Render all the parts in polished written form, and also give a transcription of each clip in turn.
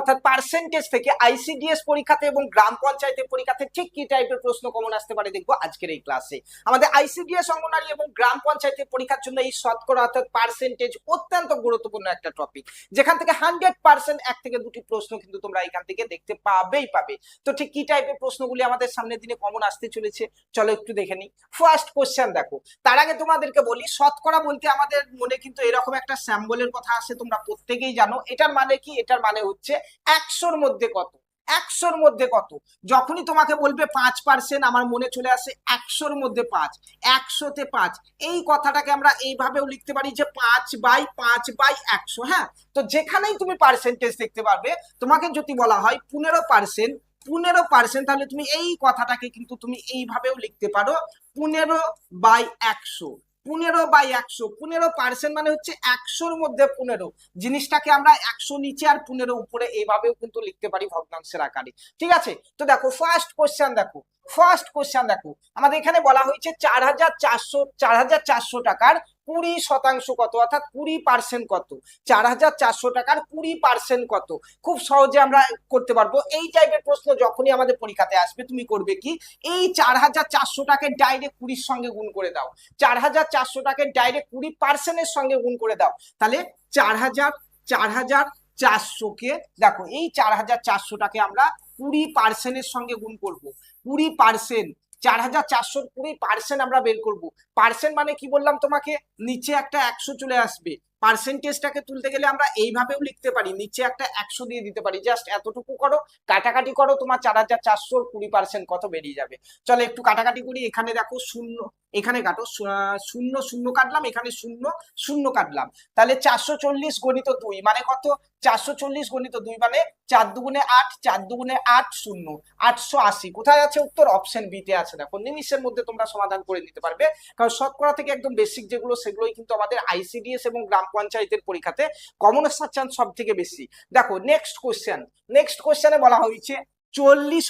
অর্থাৎ পার্সেন্টেজ থেকে আইসিডিএস পরীক্ষাতে এবং গ্রাম পঞ্চায়েতের পরীক্ষাতে ঠিক কি টাইপের প্রশ্ন কমন আসতে পারে দেখবো আজকের এই ক্লাসে। আমাদের আইসিডিএস অঙ্গনারী এবং গ্রাম পঞ্চায়েতের পরীক্ষার জন্য এই শতকরা অর্থাৎ পার্সেন্টেজ অত্যন্ত গুরুত্বপূর্ণ একটা টপিক, যেখান থেকে 100% এক থেকে দুটি প্রশ্ন কিন্তু তোমরা এখান থেকে দেখতে পাবে। তো ঠিক কি টাইপের প্রশ্নগুলি আমাদের সামনের দিনে কমন আসতে চলেছে চলো একটু দেখে নিই। ফার্স্ট কোশ্চেন দেখো, তার আগে তোমাদেরকে বলি শতকরা বলতে আমাদের মনে কিন্তু এরকম একটা স্যাম্বলের কথা আসে, তোমরা প্রত্যেকেই জানো। এটার মানে কি? এটার মানে হচ্ছে 100-র মধ্যে কত। 100-র মধ্যে কত, যখনই তোমাকে বলবে 5%, আমার মনে চলে আসে 100-র মধ্যে 5, 100-তে 5। এই কথাটাকে আমরা এইভাবেও লিখতে পারি যে 5/5/100। হ্যাঁ, তো যেখানেই তুমি পার্সেন্টেজ দেখতে পারবে, তোমাকে যদি বলা হয় 15%, 15%, তাহলে তুমি এই কথাটাকে কিন্তু তুমি এইভাবেও লিখতে পারো 15/100। 15/100, 15% মানে হচ্ছে 100-র মধ্যে 15। জিনিসটাকে আমরা 100 নিচে আর 15 উপরে এইভাবেও কিন্তু লিখতে পারি ভগ্নাংশের আকারে। ঠিক আছে, তো দেখো ফার্স্ট কোশ্চেন দেখো। ফার্স্ট কোশ্চেন দেখো, আমাদের এখানে বলা হয়েছে 4,400 টাকার 20% কত, অর্থাৎ 20% কত। 4,400 টাকার 20% কত। খুব সহজে আমরা করতে পারবো এই টাইপের প্রশ্ন। যখনই আমাদের পরীক্ষাতে আসবে, তুমি করবে কি, এই 4,400 টাকে ডাইরেক্ট 20-র সঙ্গে গুণ করে দাও। 4,400 টাকে ডাইরেক্ট 20%-এর সঙ্গে গুণ করে দাও। তাহলে 4,400-কে দেখো, এই 4,400টাকে আমরা 20%-এর সঙ্গে গুণ করব। 20%, 4,400-র 20% আমরা বের করব। পার্সেন্ট মানে কি বললাম তোমাকে, নিচে একটা 100 চলে আসবে। পার্সেন্টেজটাকে তুলতে গেলে আমরা এইভাবেও লিখতে পারি, নিচে একটা 100 দিয়ে দিতে পারি। জাস্ট এতটুকু করো, কাটাকাটি করো, তোমার 4,400-র 20% কত বেরিয়ে যাবে। চলো একটু কাটাকাটি করি। এখানে দেখো শূন্য, এখানে কাটো, শূন্য শূন্য কাটলাম, এখানে শূন্য শূন্য কাটলাম। তাহলে 440 গণিত 2 মানে কত? 440 গণিত 2 মানে 4 দুগুণে 8, 4 দুগুণে 8, 0, 880। কোথায় আছে উত্তর? অপশন বি তে আছে। দেখো নিমিষের মধ্যে তোমরা সমাধান করে নিতে পারবে, কারণ শতকরা থেকে একদম বেসিক যেগুলো, সেগুলোই কিন্তু আমাদের আইসিডিএস এবং গ্রাম পঞ্চায়েতের পরীক্ষাতে কমন আসার চান্স সব থেকে বেশি। দেখো নেক্সট কোশ্চেন। নেক্সট কোশ্চেনে বলা হয়েছে 40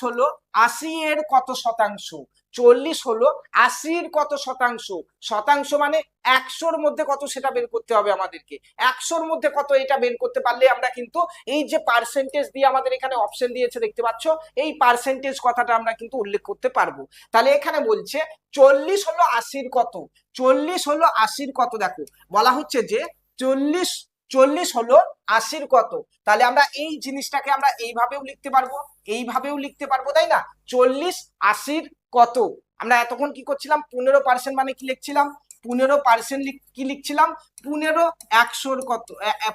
হলো 80-এর কত শতাংশ। 40 হলো 80-র কত শতাংশ। শতাংশ মানে 100-র মধ্যে কত, সেটা বের করতে হবে আমাদেরকে। 100-র মধ্যে কত, এটা বের করতে পারলে আমরা কিন্তু এই যে পার্সেন্টেজ দিয়ে আমাদের এখানে অপশন দিয়েছে দেখতে পাচ্ছ, এই পার্সেন্টেজ কথাটা আমরা কিন্তু উল্লেখ করতে পারবো। তাহলে এখানে বলছে 40 হলো 80-র কত। 40 হলো 80-র কত, দেখো বলা হচ্ছে যে 40 হলো 80-র কত। তাহলে আমরা এই জিনিসটাকে আমরা এইভাবেও লিখতে পারবো, এইভাবেও লিখতে পারবো, তাই না? 40 80-র কত। আমরা এতক্ষণ কি করছিলাম? 15% মানে কি লিখছিলাম? 15% কি লিখছিলাম? 15 100-র কত,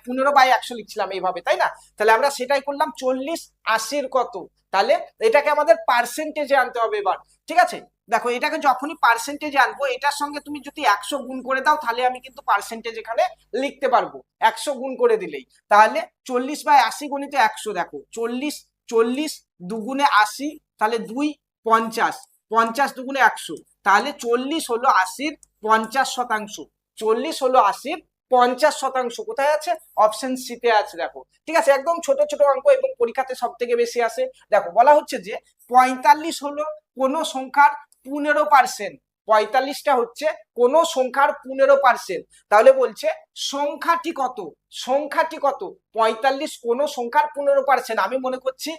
15/100 লিখছিলাম এইভাবে, তাই না? তাহলে আমরা সেটাই করলাম, 40 80-র কত। তাহলে এটাকে আমাদের পার্সেন্টেজে আনতে হবে এবার। ঠিক আছে, দেখো এটাকে যখনই পার্সেন্টেজে আনবো, এটার সঙ্গে তুমি যদি 100 গুণ করে দাও, তাহলে আমি কিন্তু পার্সেন্টেজ এখানে লিখতে পারবো 100 গুণ করে দিলেই। তাহলে 40/80 গণিত 100। দেখো 40 দুগুণে 80, তাহলে 2 50, 50 দুগুণে 100, তাহলে 40 হলো 80-র 50%। 40 হলো 80-র 50%। কোথায় আছে? অপশন সি তে আছে। দেখো ঠিক আছে, একদম ছোট ছোট অঙ্ক এবং পরীক্ষাতে সব থেকে বেশি আসে। দেখো বলা হচ্ছে যে 45 হলো কোন সংখ্যার 15%। 45টা হচ্ছে কোন সংখ্যার 15%। তাহলে বলছে সংখ্যাটি কত। সংখ্যাটি কত? 45 কোন সংখ্যার 15%। আমি মনে করছি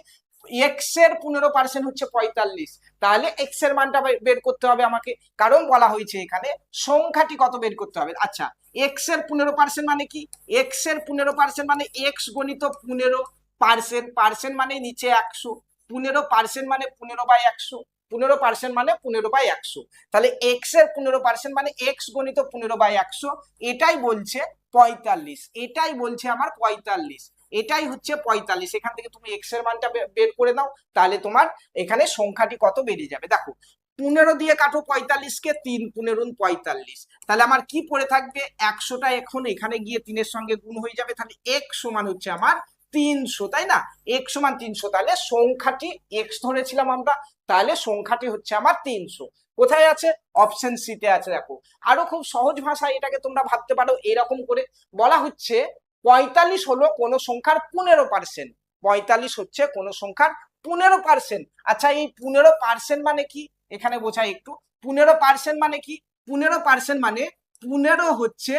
এক্স এর 15% হচ্ছে 45। তাহলে এক্স এর মানটা বের করতে হবে আমাকে, কারণ বলা হয়েছে এখানে সংখ্যাটি কত বের করতে হবে। আচ্ছা, এক্স এর 15% মানে কি? এক্স এর 15% মানে এক্স গণিত 15%। পার্সেন্ট মানে নিচে 100, 15% মানে 15/100, 15% মানে 15/100। তাহলে এক্স এর 15% মানে এক্স গণিত 15/100। এটাই বলছে 45, এটাই বলছে আমার 45, এটাই হচ্ছে 45। এখান থেকে তুমি এক্স এর মানটা বের করে দাও, তাহলে তোমার এখানে সংখ্যাটি কত বেরিয়ে যাবে। দেখো 15 দিয়ে কাটো 45-কে, 3 15 45। তাহলে আমার কি পড়ে থাকবে? 100টা এখন এখানে গিয়ে 3-এর সঙ্গে গুণ হয়ে যাবে। তাহলে এক্স সমান হচ্ছে আমার 300, তাই না? এক্স সমান 300। তাহলে সংখ্যাটি এক্স ধরেছিলাম আমরা, তাহলে সংখ্যাটি হচ্ছে আমার 300। কোথায় আছে? অপশন সি তে আছে। দেখো আরো খুব সহজ ভাষায় এটাকে তোমরা ভাবতে পারো এরকম করে। বলা হচ্ছে 45 হলো কোন সংখ্যার 15%। 45 হচ্ছে কোন সংখ্যার 15%। আচ্ছা, এই 15% মানে কি এখানে বোঝাই একটু। 15% মানে কি? 15% মানে 15 হচ্ছে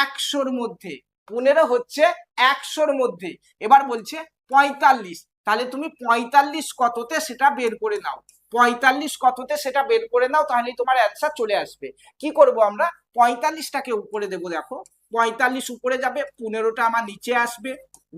100-র মধ্যে। 15 হচ্ছে 100-র মধ্যে। এবার বলছে 45, তাহলে তুমি 45 কততে সেটা বের করে নাও। 45 কততে সেটা বের করে নাও, তাহলে তোমার অ্যান্সার চলে আসবে। কি করব আমরা, 45টাকে উপরে দেবো, দেখো 45 উপরে যাবে, 15টা আমার নিচে আসবে,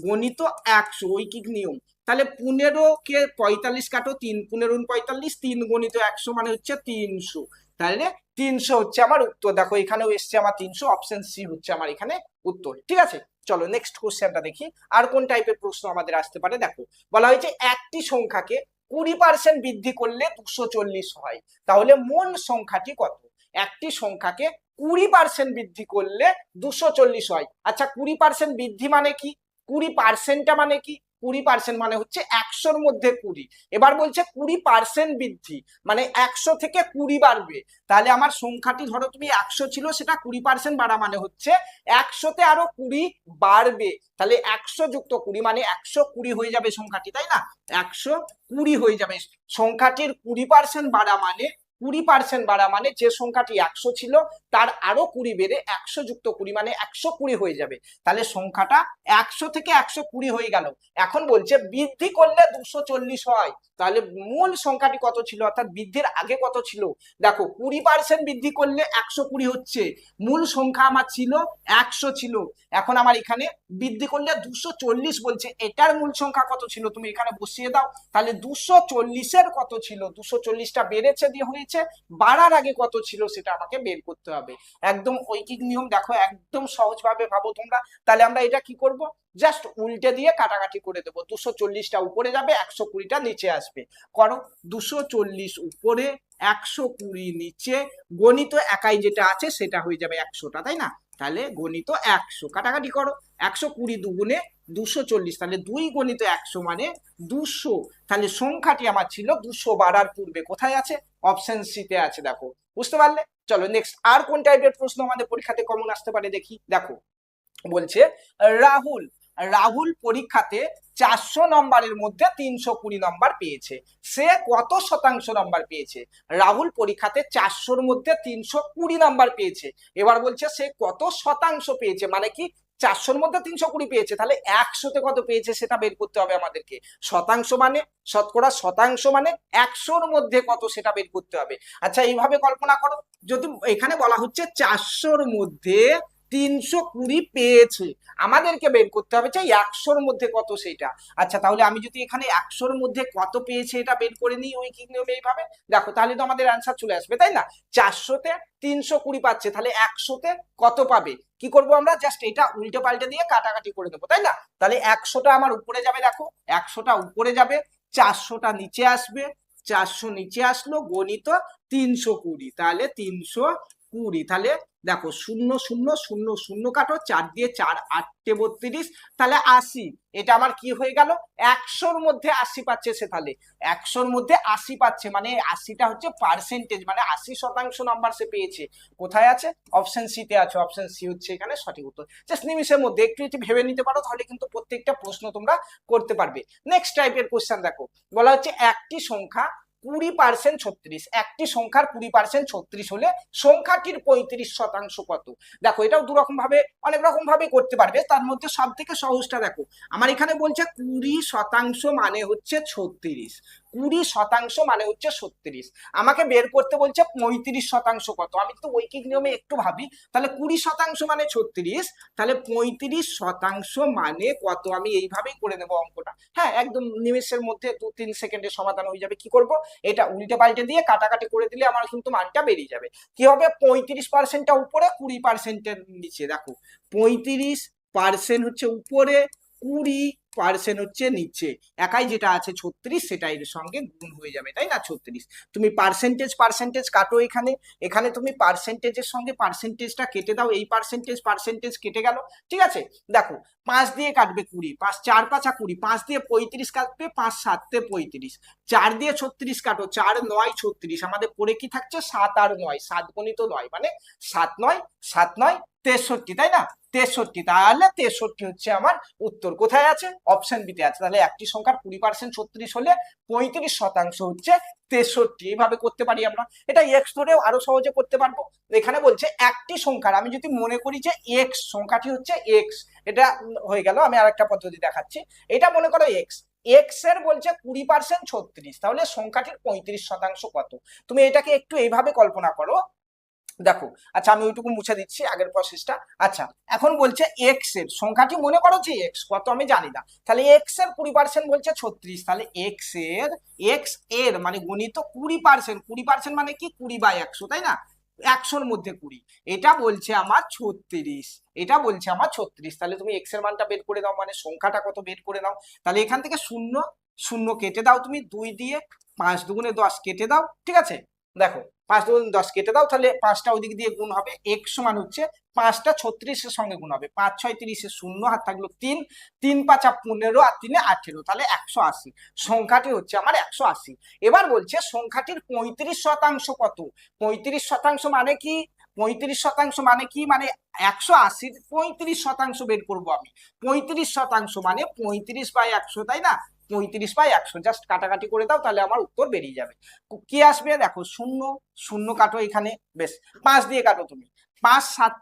গণিত 100 ঐকিক নিয়ম। তাহলে 15কে 45 কাটো, 3×15 = 45, 3 × 100 মানে হচ্ছে 300। তাহলে 300 হচ্ছে আমার উত্তর। দেখো এখানেও এসছে আমার 300, অপশন সি হচ্ছে আমার এখানে উত্তর। ঠিক আছে, চলো নেক্সট কোশ্চেনটা দেখি। আর কোন টাইপের প্রশ্ন আমাদের আসতে পারে, দেখো বলা হয়েছে একটি সংখ্যাকে 20% বৃদ্ধি করলে 240 হয়, তাহলে মূল সংখ্যাটি কত? একটি সংখ্যাকে 20% বৃদ্ধি করলে 240 হয়। আচ্ছা 20% বৃদ্ধি মানে কি, 20%টা মানে কি? 20% মানে হচ্ছে 100-র মধ্যে 20। এবার বলছে 20% বৃদ্ধি মানে 100 থেকে 20 বাড়বে। তাহলে আমার সংখ্যাটি ধরো তুমি 100 ছিল, সেটা 20% বাড়া মানে হচ্ছে 100-তে আরো 20 বাড়বে। তাহলে 100 যুক্ত 20 মানে 120 হয়ে যাবে সংখ্যাটি, তাই না? 120 হয়ে যাবে সংখ্যাটির 20% বাড়া মানে, 20% বাড়া মানে যে সংখ্যাটি 100 ছিল তার আরো 20 বেড়ে 100 যুক্ত 20 মানে 120 হয়ে যাবে। তাহলে সংখ্যাটা 100 থেকে 120 হয়ে গেল। এখন বলছে বৃদ্ধি করলে 240 হয়, তাহলে মূল সংখ্যাটি কত ছিল, অর্থাৎ বৃদ্ধির আগে কত ছিল? দেখো 20% বৃদ্ধি করলে 120 হচ্ছে, মূল সংখ্যা আমার ছিল 100 ছিল, এখন আমার এখানে বৃদ্ধি করলে 240 বলছে, এটার মূল সংখ্যা কত ছিল তুমি এখানে বসিয়ে দাও। তাহলে 240-এর কত ছিল, 240টা বেড়েছে দিয়ে হয়েছে, বাড়ার আগে কত ছিল সেটা আমাকে বের করতে হবে। একদম ঐকিক নিয়ম, দেখো একদম সহজভাবে ভাবো তোমরা। তাহলে আমরা এটা কি করব, জাস্ট উল্টে দিয়ে কাটাকাটি করে দেবো। 240টা উপরে যাবে, 120টা নিচে আসবে। করো, 240 উপরে, 120 নিচে, গণিত একাই যেটা আছে সেটা হয়ে যাবে 100টা, তাই না? তাহলে গণিত 100, কাটাকাটি করো, 120 দুগুণে 240, তাহলে 2 গণিত 100 মানে 200। তাহলে সংখ্যাটি আমার ছিল 200 বাড়ার পূর্বে কোথায় আছে, অপশন সি তে আছে। দেখো বুঝতে পারলে? চলো নেক্সট, আর কোন টাইপের প্রশ্ন আমাদের পরীক্ষাতে কমন আসতে পারে দেখি। দেখো বলছে রাহুল রাহুল পরীক্ষাতে 400 নম্বরের মধ্যে 320 নম্বর পেয়েছে, সে কত শতাংশ নম্বর পেয়েছে? রাহুল পরীক্ষাতে 400-র মধ্যে 320 নম্বর পেয়েছে, এবার বলছে সে কত শতাংশ পেয়েছে, মানে কি 400-র মধ্যে 320 পেয়েছে, তাহলে 100-তে কত পেয়েছে সেটা বের করতে হবে আমাদেরকে। শতাংশ মানে শতকরা, শতাংশ মানে 100-র মধ্যে কত সেটা বের করতে হবে। আচ্ছা এইভাবে কল্পনা করো, যদি এখানে বলা হচ্ছে 400-র মধ্যে 320 পেয়েছে, আমাদেরকে বের করতে হবে যে 100-র মধ্যে কত সেটা। আচ্ছা তাহলে আমি যদি এখানে 100-র মধ্যে কত পেয়েছে এটা বের করে নিই ঐকিক নিয়মে এইভাবে, দেখো তাহলে তো আমাদের অ্যান্সার চলে আসবে, তাই না? 400-তে 320 পাচ্ছে, তাহলে 100-তে কত পাবে? কি করব আমরা, জাস্ট এটা উল্টে পাল্টে দিয়ে কাটাকাটি করে দেবো, তাই না? তাহলে 100টা আমার উপরে যাবে, দেখো 100টা উপরে যাবে, 400টা নিচে আসবে, 400 নিচে আসলো, গণিত 320, তাহলে 320, তাহলে দেখো 0 0 0 0 কাটো, 4 দিয়ে 4 8 32, তাহলে 80। এটা আমার কি হয়ে গেল, 100-র মধ্যে 80 পাচ্ছে সে, তাহলে 100-র মধ্যে 80 পাচ্ছে মানে 80টা হচ্ছে পার্সেন্টেজ, মানে 80% নাম্বার সে পেয়েছে। কোথায় আছে, অপশন সি তে আছে, অপশন সি হচ্ছে এখানে সঠিক উত্তর। জাস্ট নিমিষের মধ্যে একটু একটু ভেবে নিতে পারো, তাহলে কিন্তু প্রত্যেকটা প্রশ্ন তোমরা করতে পারবে। নেক্সট টাইপের কোশ্চেন দেখো, বলা হচ্ছে একটি সংখ্যা 20% 36, একটি সংখ্যার 20% 36 হলে সংখ্যাটির 35% কত? দেখো এটাও দু রকম ভাবে, অনেক রকম ভাবে করতে পারবে, তার মধ্যে সব থেকে সহজটা দেখো, আমার এখানে বলছে 20% মানে হচ্ছে 36, 20% মানে হচ্ছে 36, আমাকে বের করতে বলছে 35% কত। আমি তো ঐকিক নিয়মে একটু ভাবি, তাহলে 20% মানে 36, তাহলে 35% মানে কত, আমি এইভাবেই করে নেবো অঙ্কটা। হ্যাঁ একদম নিমেষের মধ্যে 2-3 সেকেন্ডে সমাধান হয়ে যাবে। কি করব, এটা উল্টে পাল্টে দিয়ে কাটাকাটি করে দিলে আমার কিন্তু মানটা বেরিয়ে যাবে। কি হবে, 35%টা উপরে, 20%-এর নিচে। দেখো 35% হচ্ছে উপরে, 20% হচ্ছে নিচে, একাই যেটা আছে 36 সেটা এর সঙ্গে গুণ হয়ে যাবে, তাই না? 36, তুমি পার্সেন্টেজ পার্সেন্টেজ কাটো, এখানে এখানে তুমি পার্সেন্টেজের সঙ্গে পার্সেন্টেজটা কেটে দাও, এই পার্সেন্টেজ পার্সেন্টেজ কেটে গেল, ঠিক আছে? দেখো 5 দিয়ে কাটবে 20, 5 4 5 20, 5 দিয়ে 35 কাটবে, 5 7 35, 4 দিয়ে 36 কাটো, 4 9 36, আমাদের পরে কি থাকছে 7 আর 9, 7 গণিত 9 মানে 7 9 7 9 63, তাই না? 63, তাহলে 63 হচ্ছে আমার উত্তর। কোথায় আছে? অপশন বিতে আছে। তাহলে একটি সংখ্যার 20% 36 হলে 35% হচ্ছে 63। এইভাবে করতে পারি আমরা। এটা এক্স ধরেও আরো সহজে করতে পারবো। এখানে বলছে একটি সংখ্যার, আমি যদি মনে করি যে এক্স সংখ্যাটি হচ্ছে এক্স, এটা হয়ে গেল। আমি আরেকটা পদ্ধতি দেখাচ্ছি। এটা মনে করো এক্স, এক্স এর বলছে 20% 36, তাহলে সংখ্যাটির 35% কত? তুমি এটাকে একটু এইভাবে কল্পনা করো, দেখো। আচ্ছা, আমি ওইটুকু মুছে দিচ্ছি আগের প্রসেসটা। আচ্ছা, এখন বলছে এক্স এর সংখ্যাটি মনে করো যে এক্স কত আমি জানি না, তাহলে এক্স এর 20% বলছে 36, তাহলে এক্স এর মানে গণিত 20%, 20% মানে কি 20/100, তাই না? 100-র মধ্যে 20, এটা বলছে আমার 36, এটা বলছে আমার 36। তাহলে তুমি এক্স এর মানটা বের করে দাও, মানে সংখ্যাটা কত বের করে নাও। তাহলে এখান থেকে শূন্য শূন্য কেটে দাও, তুমি 2 দিয়ে 5 দুগুণে 10 কেটে দাও, ঠিক আছে? দেখো 5 দুগুণে 10 কেটে দাও, তাহলে 5টা ওইদিক দিয়ে গুণ হবে, এক্স সমান হচ্ছে 5টা 36-এর সঙ্গে গুণ হবে, 5 6 30, শূন্য হাত থাকলো 3, 3 5 15 আর 3 18, তাহলে 180। সংখ্যাটি হচ্ছে আমার 180। এবার বলছে সংখ্যাটির 35% কত? 35% মানে কি? 35% মানে কি? মানে 180-র 35% বের করবো আমি। 35% মানে 35/100, তাই না? 35/100, জাস্ট কাটাকাটি করে দাও, তাহলে আমার উত্তর বেরিয়ে যাবে। কি আসবে দেখো, শূন্য শূন্য কাটো এখানে, বেশ 5 দিয়ে কাটো তুমি, 5 7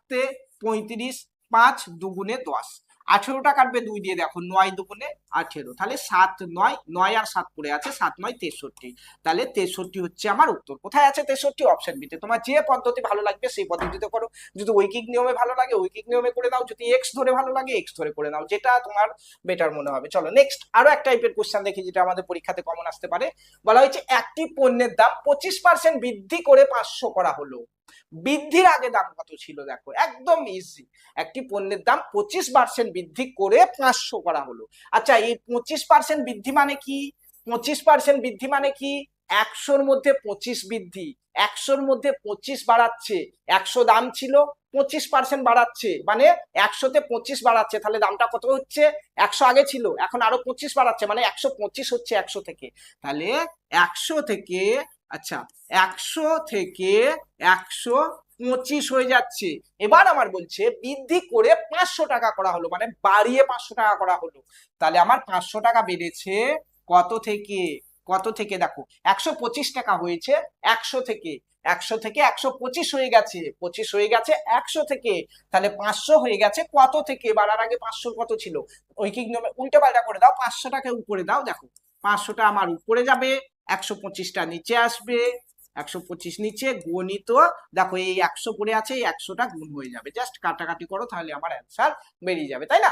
35, 5 দুগুণে 10, 18টা কাটবে 2 দিয়ে, দেখো 9 দুগুণে 18, তাহলে 7 9, 9 আর 7 পড়ে আছে, 7 9 63, তাহলে 63 হচ্ছে আমার উত্তর। কোথায় আছে 63? অপশন বিতে। তোমার যে পদ্ধতি ভালো লাগবে সেই পদ্ধতিতে করো, যদি ঐকিক নিয়মে ভালো লাগে ঐকিক নিয়মে করে দাও, যদি এক্স ধরে ভালো লাগে এক্স ধরে করে নাও, যেটা তোমার বেটার মনে হবে। চলো নেক্সট আরো এক টাইপের কোশ্চেন দেখি, যেটা আমাদের পরীক্ষাতে কমন আসতে পারে। বলা হয়েছে একটি পণ্যের দাম 25% বৃদ্ধি করে 500 করা হলো, বৃদ্ধির আগে দাম কত ছিল? দেখো একদম ইজি, একটি পণ্যের দাম 25% বৃদ্ধি করে 500 করা হলো। আচ্ছা, এই 25% বৃদ্ধি মানে কি? 25% বৃদ্ধি মানে কি? 100-র মধ্যে 25 বৃদ্ধি, 100-র মধ্যে 25 বাড়াচ্ছে, 100 দাম ছিল, 25% বাড়াচ্ছে, মানে 100-তে 25 বাড়াচ্ছে, তাহলে দামটা কত হচ্ছে? 100 আগে ছিল, এখন আরো 25 বাড়াচ্ছে, মানে 125 হচ্ছে 100 থেকে। তাহলে 100 থেকে, আচ্ছা 100 থেকে 125 হয়ে যাচ্ছে। এবার আমার বলছে বৃদ্ধি করে 500 টাকা করা হলো, মানে বাড়িয়ে 500 টাকা করা হলো, তাহলে আমার 500 টাকা বেড়েছে কত থেকে? কত থেকে? দেখো 125 টাকা হয়েছে 100 থেকে, 100 থেকে 125 হয়ে গেছে, 25 হয়ে গেছে 100 থেকে, তাহলে 500 হয়ে গেছে কত থেকে? বাড়ার আগে 500 কত ছিল? ঐকিক নিয়মে উল্টো পাল্টা করে দাও, 500টাকে উপরে দাও, দেখো 500টা আমার উপরে যাবে, 125টা নিচে আসবে, 125 নিচে, গণিত দেখো এই 100 পড়ে আছে, এই 100টা গুণ হয়ে যাবে, জাস্ট কাটাকাটি করো, তাহলে আমার অ্যান্সার বেরিয়ে যাবে, তাই না?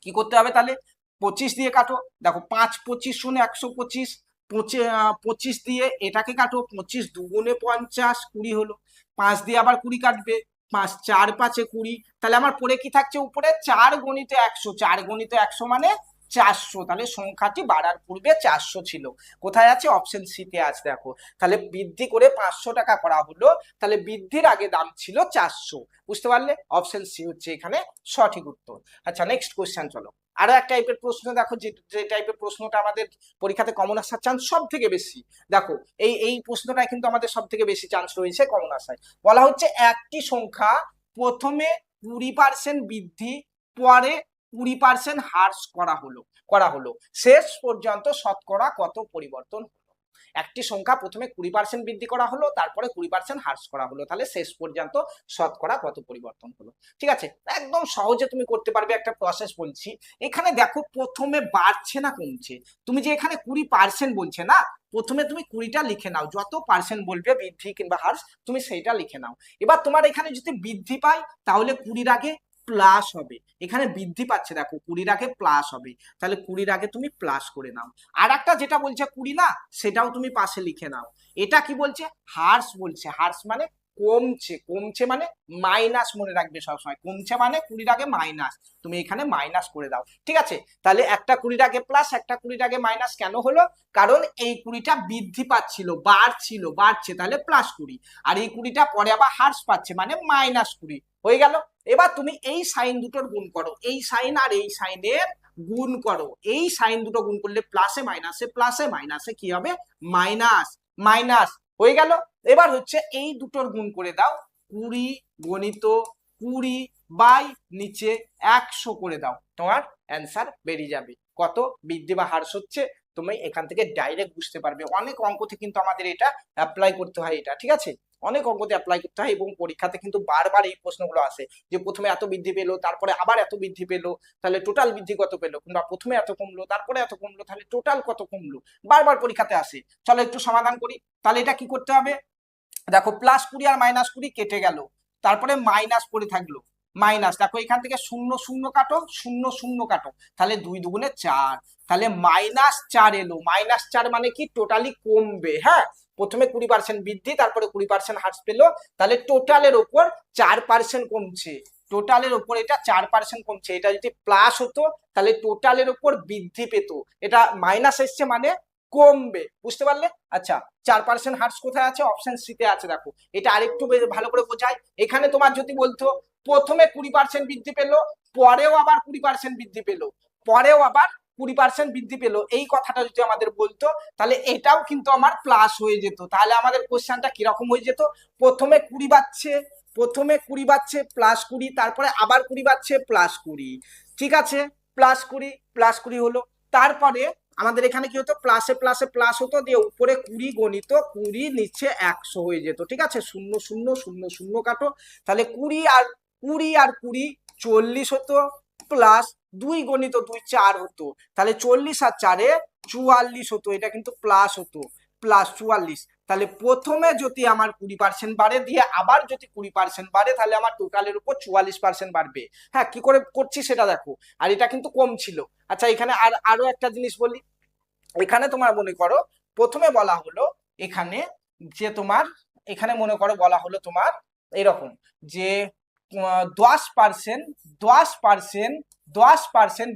কি করতে হবে তাহলে? 25 দিয়ে কাটো, দেখো 5 25 শূন্য 125, 25 দিয়ে এটাকে কাটো, 25 দুগুণে 50, 20 হলো, 5 দিয়ে আবার 20 কাটবে, 5 4 5 20, তাহলে আমার পরে কি থাকছে উপরে? 4 গণিতে 100, 4 গণিতে 100 মানে 400, তাহলে সংখ্যাটি বাড়ার পূর্বে 400 ছিল। কোথায় আছে? অপশন সি তে আছে, দেখো। তাহলে বৃদ্ধি করে 500 টাকা করা হলো, তাহলে বৃদ্ধির আগে দাম ছিল 400, বুঝতে পারলে? অপশন সি হচ্ছে এখানে সঠিক উত্তর। আচ্ছা নেক্সট কোশ্চেন চলো। আরো এক টাইপের প্রশ্ন দেখো, যে টাইপের প্রশ্নটা আমাদের পরীক্ষাতে কমন আসার চান্স সব থেকে বেশি। দেখো এই প্রশ্নটা কিন্তু আমাদের সব থেকে বেশি চান্স রয়েছে কমন আসায়। বলা হচ্ছে একটি সংখ্যা প্রথমে 20% বৃদ্ধি, পরে 20% হ্রাস করা হলো, শেষ পর্যন্ত শতকরা কত পরিবর্তন হলো? একটি সংখ্যা প্রথমে 20% বৃদ্ধি করা হলো, তারপরে 20% হ্রাস করা হলো, তাহলে শেষ পর্যন্ত শতকরা কত পরিবর্তন হলো? ঠিক আছে, একদম সহজে তুমি করতে পারবে। একটা প্রসেস বলছি, এখানে দেখো প্রথমে বাড়ছে না কমছে, তুমি যে এখানে 20% বলছে না, প্রথমে তুমি 20টা লিখে নাও, যত পার্সেন্ট বলবে বৃদ্ধি কিংবা হ্রাস তুমি সেইটা লিখে নাও। এবার তোমার এখানে যদি বৃদ্ধি পায় তাহলে 20-র আগে প্লাস হবে, এখানে বৃদ্ধি পাচ্ছে দেখো 20-র আগে প্লাস হবে, তাহলে 20-র আগে তুমি প্লাস করে নাও। আর একটা যেটা বলছে 20 না, সেটাও তুমি পাশে লিখে নাও। এটা কি বলছে? হ্রাস বলছে, হ্রাস মানে কমছে, কমছে মানে মাইনাস, মনে রাখবে সবসময়, কমছে মানে 20-র আগে মাইনাস, তুমি এখানে মাইনাস করে দাও, ঠিক আছে? তাহলে একটা 20-র আগে প্লাস, একটা 20-র আগে মাইনাস কেন হলো? কারণ এই 20টা বৃদ্ধি পাচ্ছিল, বাড়ছে, তাহলে প্লাস 20, আর এই 20টা পরে আবার হ্রাস পাচ্ছে মানে মাইনাস 20 হয়ে গেল। এবার তুমি এই সাইন দুটোর গুণ করো, এই সাইন আর এই সাইনের গুণ করো, এই সাইন দুটো গুণ করলে প্লাসে মাইনাসে কি হবে? মাইনাস, মাইনাস হয়ে গেল। এবার হচ্ছে এই দুটোর গুণ করে দাও, 20 গণিত 20 বাই নিচে 100 করে দাও, তোমার অ্যান্সার বেরিয়ে যাবে। কত বৃদ্ধি বা হ্রাস হচ্ছে তুমি এখান থেকে ডাইরেক্ট বুঝতে পারবে। অনেক অঙ্কতে কিন্তু আমাদের এটা অ্যাপ্লাই করতে হয়, এটা ঠিক আছে, অনেক অঙ্কতে অ্যাপ্লাই করতে হয় এবং পরীক্ষাতে কিন্তু বারবার এই প্রশ্নগুলো আসে যে প্রথমে এত বৃদ্ধি পেলো তারপরে আবার এত বৃদ্ধি পেলো, তাহলে টোটাল বৃদ্ধি কত পেলো, কিংবা প্রথমে এত কমলো তারপরে এত কমলো, তাহলে টোটাল কত কমলো, বারবার পরীক্ষাতে আসে। চলো একটু সমাধান করি। তাহলে এটা কি করতে হবে, দেখো +20 আর -20 কেটে গেল, তারপরে মাইনাস পড়ে থাকলো, মাইনাস, দেখো এখান থেকে 0 0 কাটো, 0 0 কাটো, তাহলে 2 দুগুণে 4, তাহলে -4 এলো। -4 মানে কি টোটালি কমবে, হ্যাঁ, প্রথমে 20% বৃদ্ধি তারপরে 20% হ্রাস পেলো, তাহলে টোটালের উপর 4% কমছে, টোটালের উপর এটা 4% কমছে। এটা যদি প্লাস হতো তাহলে টোটালের উপর বৃদ্ধি পেত, এটা মাইনাস এসছে মানে কমবে, বুঝতে পারলে? আচ্ছা, 4% হ্রাস কোথায় আছে, অপশন সি তে আছে, দেখো এটা আরেকটু ভালো করে বোঝাই। এখানে তোমার যদি বলতো প্রথমে 20% বৃদ্ধি পেলো, পরেও আবার 20% বৃদ্ধি পেলো, পরেও আবার 20% বৃদ্ধি পেলো, এই কথাটা যদি আমাদের বলতো তাহলে এটাও কিন্তু আমার প্লাস হয়ে যেত। তাহলে আমাদের কোশ্চেনটা কিরকম হয়ে যেত, প্রথমে 20 বাড়ছে, প্রথমে 20 বাড়ছে +20, তারপরে আবার 20 বাড়ছে +20, ঠিক আছে, +20 হলো। তারপরে আমাদের এখানে কি হতো, প্লাসে প্লাসে প্লাস হতো, দিয়ে উপরে 20 গণিত 20, নিচে 100 হয়ে যেত, ঠিক আছে, 0 0 0 0 কাটো, তাহলে 20 আর 20 40 হতো, প্লাস 2 গণিত 2 4 হতো, তাহলে 40 আর 4 44 হতো, এটা কিন্তু প্লাস হতো, +44। তাহলে প্রথমে যদি আমার 20% বাড়ে, দিয়ে আবার যদি 20% বাড়ে, তাহলে আমার টোটালের উপর 44% বাড়বে। হ্যাঁ, কি করে করছি সেটা দেখো, আর এটা কিন্তু কম ছিল। আচ্ছা, এখানে আরো একটা জিনিস বলি, এখানে তোমার মনে করো প্রথমে বলা হলো এখানে যে তোমার, এখানে মনে করো বলা হলো তোমার এরকম যে 10%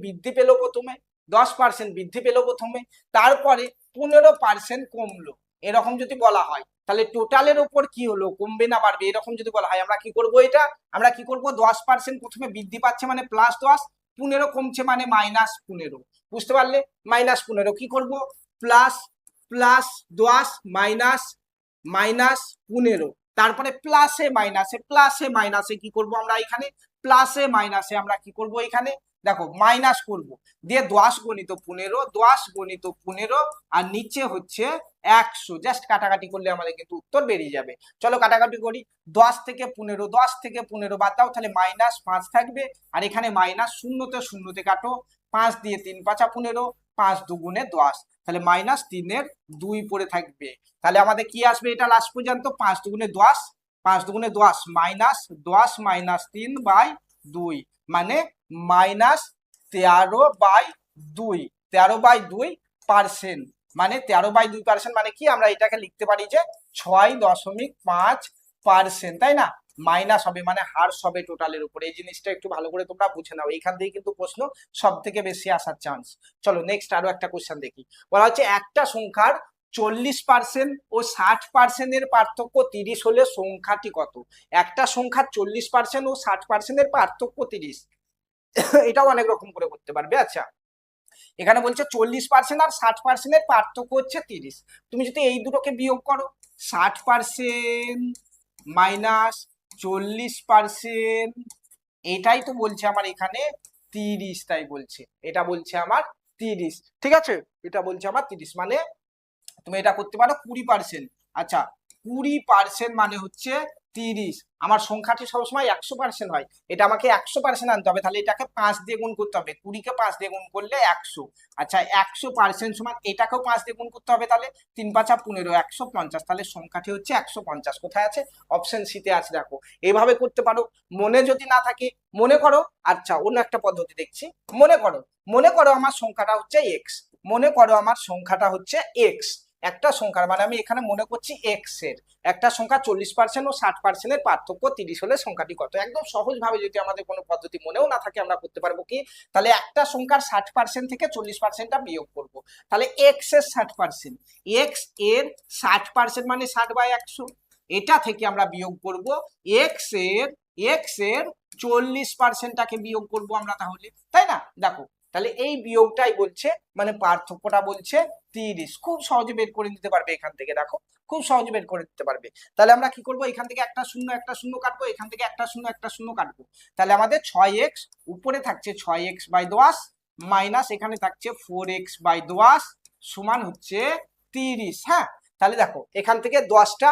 বৃদ্ধি পেলো প্রথমে, 10% বৃদ্ধি পেলো প্রথমে, তারপরে 15% কমলো, এরকম যদি বলা হয় তাহলে টোটালের উপর কি হলো, কমবে না বাড়বে, এরকম যদি বলা হয় আমরা কি করব, এটা আমরা কি করব, 10% প্রথমে বৃদ্ধি পাচ্ছে মানে +10, 15 কমছে মানে -15, বুঝতে পারলে, -15 কি করব, প্লাস প্লাস 10 মাইনাস -15, তারপরে প্লাসে মাইনাসে কি করব আমরা এখানে, প্লাসে মাইনাসে আমরা কি করব এখানে, দেখো মাইনাস করব, দিয়ে 10 গণিত 15, 10 গণিত 15, আর নিচে হচ্ছে 100, জাস্ট কাটাকাটি করলে আমাদের কিন্তু উত্তর বেরিয়ে যাবে। চলো কাটাকাটি করি, 10 থেকে 15 বাদ দাও, তাহলে -5 থাকবে, আর এখানে মাইনাস, শূন্যতে শূন্যতে কাটো, 5 দিয়ে 3 5 15, 5 দুগুণে 10, তাহলে -3 2 পড়ে থাকবে, তাহলে আমাদের কি আসবে এটা লাস্ট পর্যন্ত, 5 দুগুণে 10, 5 দুগুণে 10 -10 -3/2, মানে -13/2, 13/2%, মানে 13/2%, মানে কি আমরা এটাকে লিখতে পারি যে 6.5%, তাই না, মাইনাস হবে মানে হ্রাস হবে টোটালের উপরে। এই জিনিসটা একটু ভালো করে তোমরা বুঝে নাও, এখান থেকে কিন্তু প্রশ্ন সব থেকে বেশি আসার চান্স। চলো নেক্সট আরো একটা কোশ্চেন দেখি, বলা হচ্ছে একটা সংখ্যার 40% ও 60% এর পার্থক্য 30 হলে সংখ্যাটি কত। একটা সংখ্যার 40% ও 60% এর পার্থক্য 30, এটাও অনেক রকম করে করতে পারবে। আচ্ছা, এখানে বলছে 40% আর 60% এর পার্থক্য হচ্ছে 30, তুমি যদি এই দুটোকে বিয়োগ করো, 60% মাইনাস 40%, এটাই তো বলছে আমার এখানে 30, তাই বলছে, এটা বলছে আমার 30, ঠিক আছে, এটা বলছে আমার 30, মানে তুমি এটা করতে পারো 20%। আচ্ছা, 20% মানে হচ্ছে 30, আমার সংখ্যাটি সবসময় 100% হয়, এটা আমাকে 100% আনতে হবে, তাহলে এটাকে 5 দিয়ে গুণ করতে হবে, 20 কে 5 দিয়ে গুণ করলে 100। আচ্ছা, 100% সমান এটাকেও 5 দিয়ে গুণ করতে হবে, তাহলে 3 5 15, 150, তাহলে সংখ্যাটি হচ্ছে 150, কোথায় আছে, অপশন সি তে আছে, দেখো এইভাবে করতে পারো। মনে যদি না থাকে, মনে করো, আচ্ছা অন্য একটা পদ্ধতি দেখছি, মনে করো আমার সংখ্যাটা হচ্ছে এক্স, মনে করো আমার সংখ্যাটা হচ্ছে এক্স, একটা সংখ্যার মানে আমি এখানে মনে করছি এক্স এর, একটা সংখ্যা 40% ও 60% এর পার্থক্য 30 হলে সংখ্যাটি কত। একদম সহজ ভাবে যদি আমাদের কোনো পদ্ধতি মনেও না থাকে, আমরা করতে পারবো কি, তাহলে একটা সংখ্যার 60% থেকে 40%টা বিয়োগ করব, তাহলে এক্স এর 60%, এক্স এর 60% মানে 60/100, এটা থেকে আমরা বিয়োগ করব এক্স এর 40%টাকে বিয়োগ করব আমরা, তাহলে তাই না, দেখো তাহলে এই বিয়োগটাই বলছে, মানে পার্থক্যটা বলছে 30। খুব সহজে বের করে নিতে পারবে এখান থেকে, দেখো খুব সহজে বের করে দিতে পারবে। তাহলে আমরা কি করব, এখান থেকে একটা শূন্য কাটবো, এখান থেকে একটা শূন্য কাটবো। তাহলে আমাদের 6x উপরে থাকছে 6x/10 মাইনাস এখানে থাকছে 4x/10 সমান হচ্ছে 30। হ্যাঁ, তাহলে দেখো এখান থেকে 10টা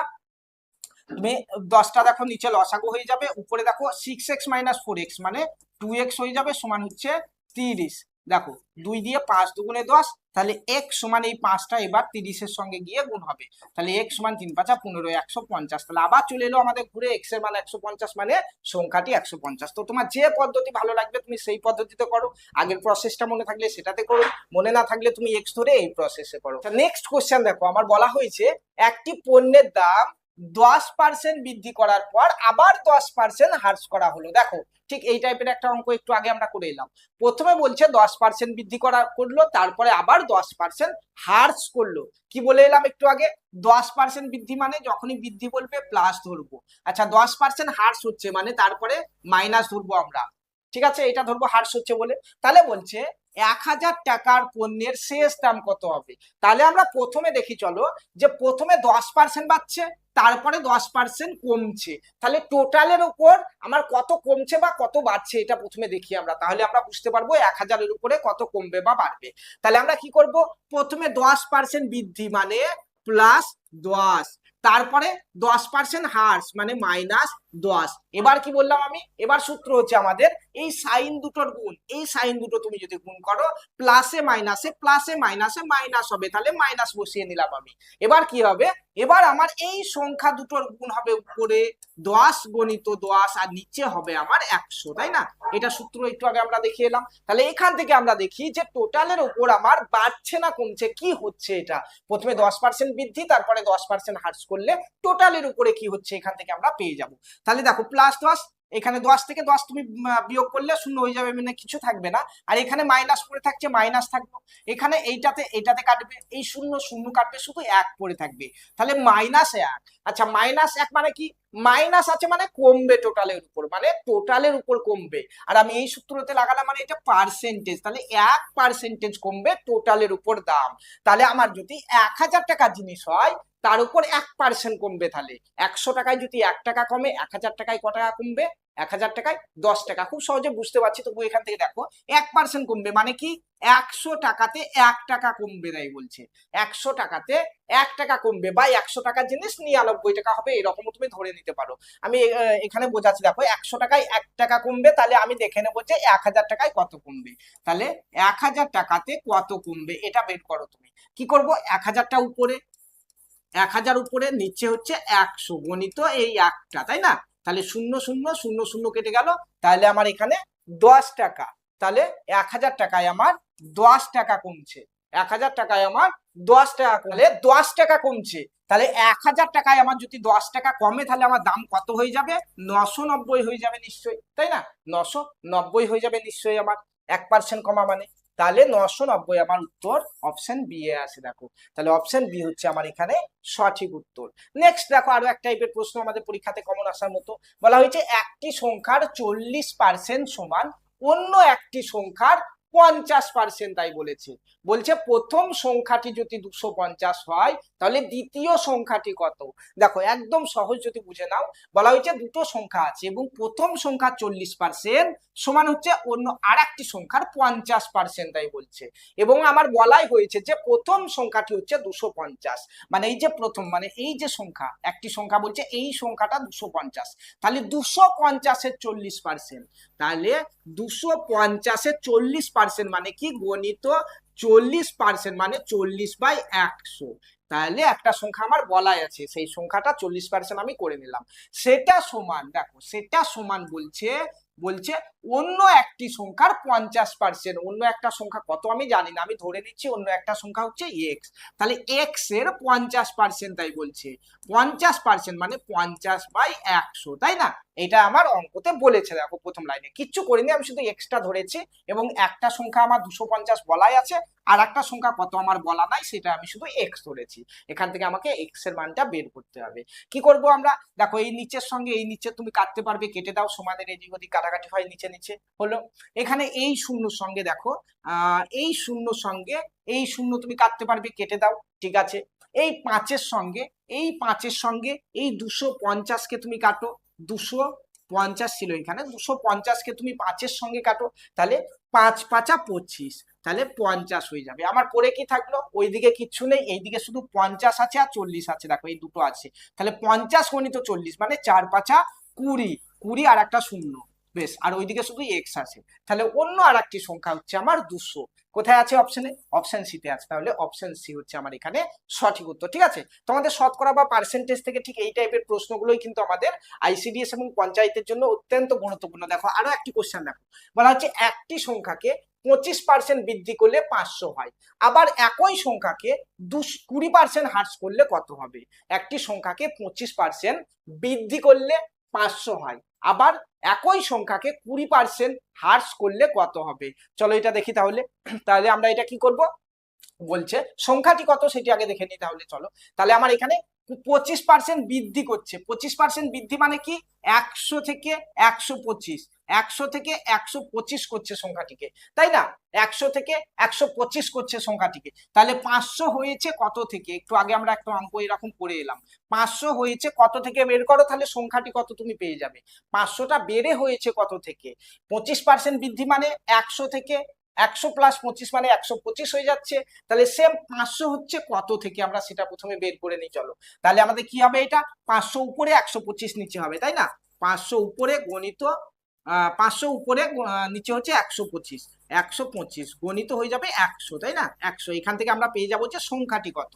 তুমি 10টা দেখো নিচে লসাগু হয়ে যাবে, উপরে দেখো 6x - 4x মানে 2x হয়ে যাবে সমান হচ্ছে 30। দেখো 2 দিয়ে 5 দুগুণে 10, তাহলে x সমান এই 5টা এবার 30-এর সঙ্গে গিয়ে গুণ হবে। তাহলে x সমান 3 × 5 = 15, 150। তাহলে আবার চলে এলো আমাদের ঘুরে x এর মান 150 মানে সংখ্যাটি 150। তো তোমার যে পদ্ধতি ভালো লাগবে তুমি সেই পদ্ধতিতে করো, আগের প্রসেসটা মনে থাকলে সেটাতে করো, মনে না থাকলে তুমি x ধরে এই প্রসেসে করো। নেক্সট কোশ্চেন দেখো, আমার বলা হয়েছে একটি পণ্যের দাম 10% বৃদ্ধি করার পর আবার 10% হ্রাস করা হলো। দেখো ঠিক এই টাইপের একটা অঙ্ক একটু আগে আমরা করে এলাম। প্রথমে বলছে 10% বৃদ্ধি করলো, তারপরে আবার 10% হ্রাস করলো। কি বলে এলাম একটু আগে, 10% বৃদ্ধি মানে যখনই বৃদ্ধি বলবে প্লাস ধরবো। আচ্ছা 10% হ্রাস হচ্ছে মানে তারপরে মাইনাস ধরবো আমরা, ঠিক আছে, এটা ধরবো হ্রাস হচ্ছে বলে। তাহলে বলছে 1000 টাকার পণ্যের শেষ দাম কত হবে। তাহলে আমরা প্রথমে দেখি চলো, যে প্রথমে 10% বাড়ছে, তারপরে 10% কমছে, তাহলে টোটালের উপর আমার কত কমছে বা কত বাড়ছে এটা প্রথমে দেখি আমরা, তাহলে আমরা বুঝতে পারবো 1000-এর উপরে কত কমবে বা বাড়বে। তাহলে আমরা কি করব, প্রথমে 10% বৃদ্ধি মানে +10, তারপরে 10% হ্রাস মানে -10। এবার কি বললাম আমি, এবার সূত্র হচ্ছে আমাদের এই সাইন দুটোর গুণ, এই সাইন দুটো তুমি যদি গুণ করো প্লাসে মাইনাসে মাইনাস হবে, তাহলে মাইনাস বসিয়ে নিলাম আমি। এবার কি হবে, এবার আমার এই সংখ্যা দুটোর গুণ হবে উপরে 10 × 10 আর নিচে হবে আমার 100, তাই না? এটা সূত্র একটু আগে আমরা দেখিয়ে এলাম। তাহলে এখান থেকে আমরা দেখি যে টোটালের উপর আমার বাড়ছে না কমছে, কি হচ্ছে এটা, প্রথমে 10% বৃদ্ধি তারপরে 10% হ্রাস করলে টোটালের উপরে কি হচ্ছে এখান থেকে আমরা পেয়ে যাব। তাহলে দেখো +10, এখানে 10 থেকে 10 তুমি বিয়োগ করলে 0 হয়ে যাবে, মানে কিছু থাকবে না। আর এখানে মাইনাস পড়ে থাকছে, মাইনাস থাকবে, এখানে এইটাতে কাটবে, এই 0 কাটবে, শুধু 1 পড়ে থাকবে, তাহলে -1। আচ্ছা -1 মানে কি, মাইনাস আছে মানে কমবে টোটালের উপর, মানে টোটালের উপর কমবে। আর আমি এই সূত্রতে লাগালাম মানে এটা পার্সেন্টেজ, তাহলে 1% কমবে টোটালের উপর দাম। তাহলে আমার যদি 1000 টাকার জিনিস হয় তার উপর 1% কমবে, তাহলে 100 টাকায় যদি 1 টাকা কমে 1000 টাকায় ক টাকা কমবে, 1000 টাকায় 10 টাকা। খুব সহজে বুঝতে পারছি, তবু এখান থেকে দেখো 1% কমবে মানে কি, 100 টাকাতে 1 টাকা কমবে, তাই বলছে 100 টাকাতে 1 টাকা কমবে, বা 100 টাকার জিনিস 99 টাকা হবে, এরকমও তুমি ধরে নিতে পারো। আমি এখানে বোঝাচ্ছি, দেখো 100 টাকায় 1 টাকা কমবে, তাহলে আমি দেখে নেবো যে 1000 টাকায় কত কমবে। তাহলে 1000 টাকাতে কত কমবে এটা বের করো তুমি। কি করব, 1000টা উপরে, 1000 উপরে, নিচে হচ্ছে 100 গণিত এই একটা, তাই না? তাহলে 0 0 0 0 কেটে গেল, তাহলে আমার এখানে 10 টাকা, তাহলে 1000 টাকায় আমার 10 টাকা কমছে, 1000 টাকায় আমার 10 টাকা কমলে 10 টাকা কমছে, তাহলে 1000 টাকায় আমার যদি 10 টাকা কমে তাহলে আমার দাম কত হয়ে যাবে, 990 হয়ে যাবে নিশ্চয়ই, তাই না? 990 হয়ে যাবে নিশ্চয়ই আমার 1% কমা মানে। তাহলে 990 আমার উত্তর অপশন বি এ আছে, দেখো তাহলে অপশন বি হচ্ছে আমার এখানে সঠিক উত্তর। নেক্সট দেখো আরো এক টাইপের প্রশ্ন আমাদের পরীক্ষাতে কমন আসার মতো, বলা হয়েছে একটি সংখ্যার 40% সমান অন্য একটি সংখ্যার 50%, তাই বলেছে। বলছে প্রথম সংখ্যাটি যদি 250 হয় তাহলে দ্বিতীয় সংখ্যাটি কত। দেখো একদম সহজ যদি বুঝে নাও, বলা হয়েছে দুটো সংখ্যা আছে এবং প্রথম সংখ্যার 40% সমান হচ্ছে অন্য আর একটি সংখ্যার 50%, তাই বলছে। এবং আমার বলাই হয়েছে যে প্রথম সংখ্যাটি হচ্ছে 250, মানে এই যে প্রথম, মানে এই যে সংখ্যা, একটি সংখ্যা বলছে এই সংখ্যাটা 250, তাহলে 250-এর 40%, তাহলে 250-এর 40% মানে কি গণিত 40% মানে 40/100। তাহলে একটা সংখ্যা আমার বলাই আছে, সেই সংখ্যাটা 40% আমি করে নিলাম, সেটা সমান, দেখো সেটা সমান বলছে অন্য একটি সংখ্যার 50%। অন্য একটা সংখ্যা কত আমি জানি না, আমি ধরে নিচ্ছি অন্য একটা সংখ্যা হচ্ছে এক্স, তাহলে এক্স এর 50%, তাই বলছে 50% মানে 50/100, তাই না? এটা আমার অঙ্কতে বলেছে, দেখো প্রথম লাইনে কিচ্ছু করিনি, আমি শুধু এক্সট্রা ধরেছি এবং একটা সংখ্যা আমার 250 বলাই আছে, আর একটা সংখ্যা কত আমার বলা নাই, সেটা আমি শুধু এক্স ধরেছি। এখান থেকে আমাকে এক্স এর মানটা বের করতে হবে। কি করব আমরা, দেখো এই নিচের সঙ্গে এই নিচে তুমি কাটতে পারবে, কেটে দাও, সমানের এদিক ওদিক কাটাকাটি হয় নিচে নিচে হলো। এখানে এই শূন্যর সঙ্গে দেখো এই শূন্যর সঙ্গে এই শূন্য তুমি কাটতে পারবে, কেটে দাও, ঠিক আছে। এই পাঁচের সঙ্গে এই 250-কে তুমি কাটো, 250 ছিল এখানে, 250-কে তুমি 5-এর সঙ্গে কাটো, তাহলে 5 5 25, তাহলে 50 হয়ে যাবে। আমার পরে কি থাকলো, ওইদিকে কিচ্ছু নেই, এইদিকে শুধু 50 আছে আর 40 আছে, দেখো এই দুটো আছে, তাহলে 50 গণিত 40 মানে 4 5 20, 20 আর একটা শূন্য, বেশ, আর ওইদিকে শুধু এক্স আছে। তাহলে অন্য আর একটি সংখ্যা হচ্ছে আমার 200, কোথায় আছে, অপশনে, অপশন সিতে আছে, তাহলে অপশন সি হচ্ছে আমার এখানে সঠিক উত্তর। ঠিক আছে, তোমাদের শতকরা বা পার্সেন্টেজ থেকে ঠিক এই টাইপের প্রশ্নগুলোই কিন্তু আমাদের আইসিডিএস এবং পঞ্চায়েতের জন্য অত্যন্ত গুরুত্বপূর্ণ। দেখো আরো একটি কোশ্চেন, দেখো বলা হচ্ছে একটি সংখ্যাকে 25% বৃদ্ধি করলে 500 হয়, আবার একই সংখ্যাকে 20% হ্রাস করলে কত হবে। একটি সংখ্যাকে 25% বৃদ্ধি করলে 500 হয়, আবার একই সংখ্যাকে 20% হ্রাস করলে কত হবে। চলো এটা দেখি তাহলে। তাহলে আমরা এটা কি করব, বলছে সংখ্যাটি কত সেটি আগে দেখে নিই তাহলে। চলো, তাহলে আমার এখানে 25% বৃদ্ধি করছে, 25% বৃদ্ধি মানে কি, 100 থেকে 125, 100 থেকে 125 করছে সংখ্যাটিকে, তাই না, 100 থেকে 125 করছে সংখ্যাটিকে। তাহলে 500 হয়েছে কত থেকে, একটু আগে আমরা একটা অঙ্ক এরকম করে এলাম, 500 হয়েছে কত থেকে বের করো, তাহলে সংখ্যাটি কত তুমি পেয়ে যাবে। 500টা বেড়ে হয়েছে কত থেকে, 25% বৃদ্ধি মানে 100 থেকে 100 প্লাস 25 মানে 125 হয়ে যাচ্ছে। তাহলে সেম 500 হচ্ছে কত থেকে, আমরা সেটা প্রথমে বের করে নিই। চলো, তাহলে আমাদের কি হবে, এটা 500 উপরে 125 নিচে হবে, তাই না, 500 উপরে গণিত 500 উপরে নিচে হচ্ছে 125, 125 গণিত হয়ে যাবে 100, তাই না, 100। এখান থেকে আমরা পেয়ে যাবো যে সংখ্যাটি কত।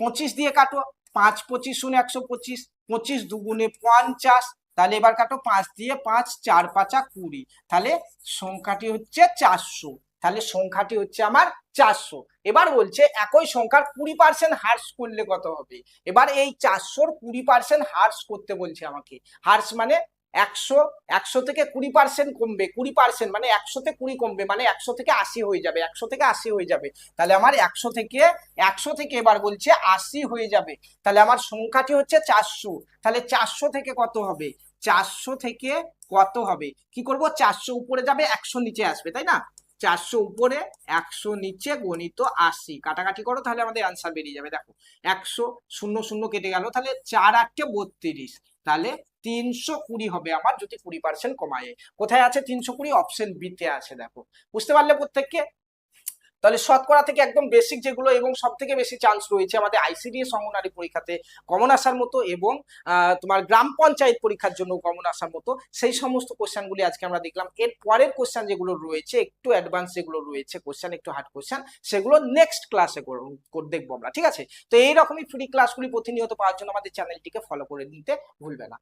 25 দিয়ে কাটো, 5 25 শূন্য 125, 25 দুগুণে 50, তাহলে এবার কাটো 5 দিয়ে, 5 4 5 20, তাহলে সংখ্যাটি হচ্ছে 400, তাহলে সংখ্যাটি হচ্ছে আমার 400। এবার বলছে একই সংখ্যার 20% হ্রাস করলে কত হবে। এবার এই 400-র 20% হ্রাস করতে বলছে আমাকে, হ্রাস মানে 100 থেকে 20% কমবে, 20% মানে 100-তে 20 কমবে মানে 100 থেকে 80 হয়ে যাবে, 100 থেকে 80 হয়ে যাবে। তাহলে আমার 100 থেকে এবার বলছে 80 হয়ে যাবে, তাহলে আমার সংখ্যাটি হচ্ছে 400। তাহলে 400 থেকে কত হবে, 400 থেকে কত হবে, কি করব, 400 উপরে যাবে 100 নিচে আসবে, তাই না, 400 উপরে 100 নিচে গণিত 80, কাটাকাটি করো তাহলে আমাদের আনসার বেরিয়ে যাবে। দেখো 100 শূন্য শূন্য কেটে গেল, তাহলে 4 8 32, তাহলে 320 হবে আমার, যদি 20% কমায়। কোথায় আছে 320, অপশন বি তে আছে। দেখো বুঝতে পারলে প্রত্যেককে। তাহলে শতকরা থেকে একদম বেসিক যেগুলো এবং সব থেকে বেশি চান্স রয়েছে আমাদের আইসিডিএস অঙ্গনারী পরীক্ষাতে কমন আসার মতো এবং তোমার গ্রাম পঞ্চায়েত পরীক্ষার জন্য কমন আসার মতো, সেই সমস্ত কোশ্চেনগুলি আজকে আমরা দেখলাম। এর পরের কোশ্চেন যেগুলো রয়েছে একটু অ্যাডভান্স, যেগুলো রয়েছে কোশ্চেন একটু হার্ড কোশ্চেন, সেগুলো নেক্সট ক্লাসে দেখবো আমরা। ঠিক আছে, তো এইরকমই ফ্রি ক্লাসগুলি প্রতিনিয়ত পাওয়ার জন্য আমাদের চ্যানেলটিকে ফলো করে নিতে ভুলবে না।